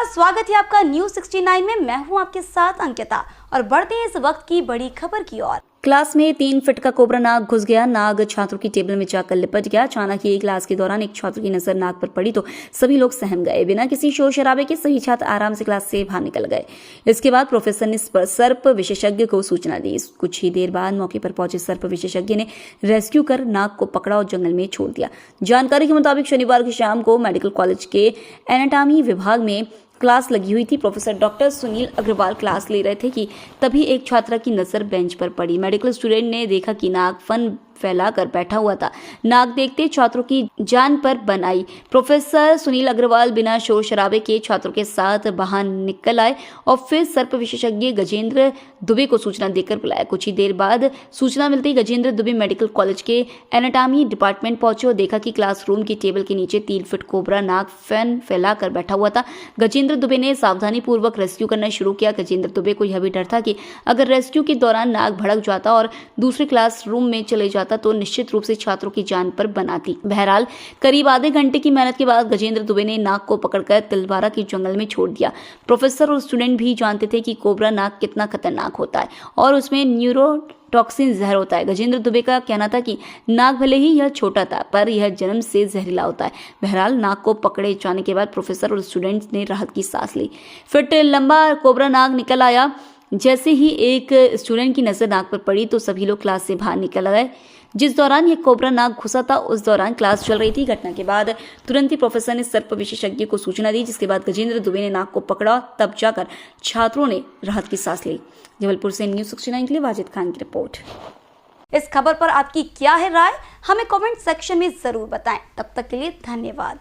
स्वागत है आपका न्यूज 69 में। मैं हूं आपके साथ अंकिता और बढ़ते हैं इस वक्त की बड़ी खबर की ओर। क्लास में 3 फीट का कोबरा नाग घुस गया। नाग छात्रों की टेबल में जाकर लिपट गया। अचानक ही क्लास के दौरान एक छात्र की नजर नाग पर पड़ी तो सभी लोग सहम गए। बिना किसी शोर शराबे के सभी छात्र आराम से क्लास से बाहर निकल गए। इसके बाद प्रोफेसर ने सर्प विशेषज्ञ को सूचना दी। कुछ ही देर बाद मौके पर पहुंचे सर्प विशेषज्ञ ने रेस्क्यू कर नाग को पकड़ा और जंगल में छोड़ दिया। जानकारी के मुताबिक शनिवार की शाम को मेडिकल कॉलेज के एनाटॉमी विभाग में क्लास लगी हुई थी। Professor doctor Sunil Agarwal class ले रहे थे कि तभी एक छात्रा की नजर बेंच पर पड़ी। मेडिकल स्टूडेंट ने देखा कि नाग फन फैलाकर बैठा हुआ था। नाग देखते छात्रों की जान पर बन आई। प्रोफेसर सुनील अग्रवाल बिना शोर शराबे के छात्रों के साथ बाहर निकल आए और फिर सर्प विशेषज्ञ गजेंद्र दुबे को सूचना देकर बुलाया। कुछ ही देर बाद सूचना मिलते ही गजेंद्र दुबे मेडिकल कॉलेज के एनाटॉमी डिपार्टमेंट पहुंचे और देखा कि क्लासरूम की टेबल के नीचे 3 फीट कोबरा नाग फैन फैलाकर बैठा हुआ था। गजेंद्र दुबे ने सावधानी पूर्वक रेस्क्यू करना शुरू किया। गजेंद्र दुबे को यह भी डर था कि अगर रेस्क्यू के दौरान नाग भड़क जाता और दूसरे क्लासरूम में चले जाता तो निश्चित रूप से छात्रों की जान पर बन आती। बहरहाल करीब आधे घंटे की मेहनत के बाद गजेंद्र दुबे ने नाग को पकड़कर तिलवारा के जंगल में छोड़ दिया। प्रोफेसर और स्टूडेंट भी जानते थे कि कोबरा नाग कितना खतरनाक होता है और उसमें न्यूरोटॉक्सिन जहर होता है। गजेंद्र दुबे का कहना था कि नाग भले ही यह छोटा था पर यह जन्म से जहरीला होता है। बहरहाल नाग को पकड़े जाने के बाद प्रोफेसर और स्टूडेंट्स ने राहत की सांस ली। फिट लंबा कोबरा नाग निकल आया। जैसे ही एक स्टूडेंट की नजर नाग पर पड़ी तो सभी लोग क्लास से बाहर निकल गए। जिस दौरान ये कोबरा नाग घुसा था उस दौरान क्लास चल रही थी। घटना के बाद तुरंत ही प्रोफेसर ने सर्प विशेषज्ञ को सूचना दी, जिसके बाद गजेंद्र दुबे ने नाग को पकड़ा। तब जाकर छात्रों ने राहत की सांस ली। जबलपुर से न्यूज 69 के लिए वाजिद खान की रिपोर्ट। इस खबर पर आपकी क्या है राय, हमें कमेंट सेक्शन में जरूर बताएं। तब तक के लिए धन्यवाद।